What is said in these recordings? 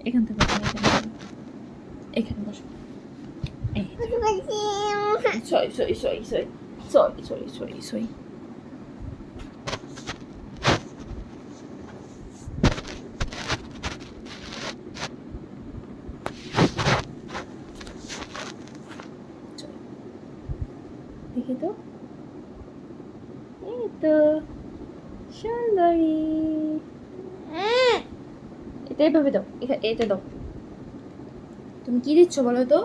এখান থেকে এখানে বসো। সরি। দেখি তো, এই তো সুন্দরী। এটা এইভাবে দাও, এটা দাও। তুমি কি দিচ্ছ বলো তো?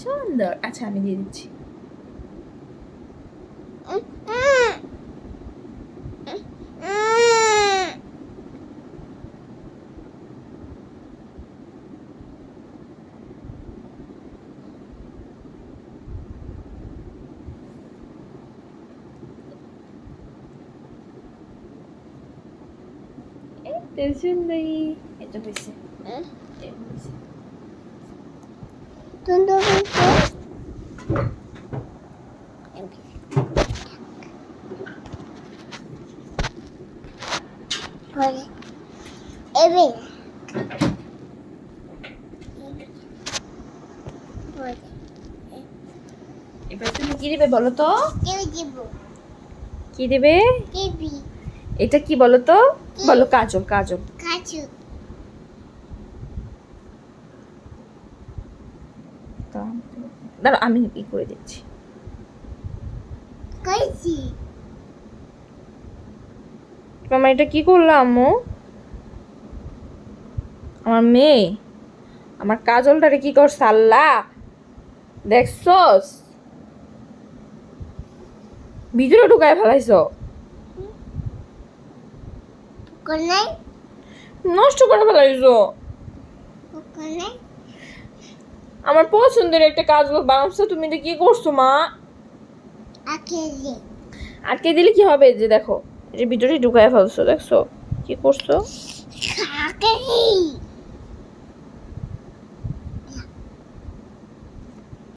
সুন্দর। আচ্ছা আমি দিয়ে দিচ্ছি। সুন্দরী, এটা হয়েছে। এবার তুমি কি দিবে বলো তো? কি দিবে? এটা কি বলো তো? বলো কাজল। দাঁড়াও আমি কি করে দিচ্ছি। মামা এটা কি করলাম আম্মু? আমার মেয়ে আমার কাজলটারে কি করছ আল্লাহ, দেখছস? ভিতরে ঢুকায় ফেলাইছ, নষ্ট করে ফেলাইছ। আমার পছন্দের একটা কাজল বানাচ্ছ, তুমি এটা কি করছো মা? আটকে দিলে কি হবে? যে দেখো এর ভিতরে ঢুকায় ফেলছো, দেখছো কি করছো?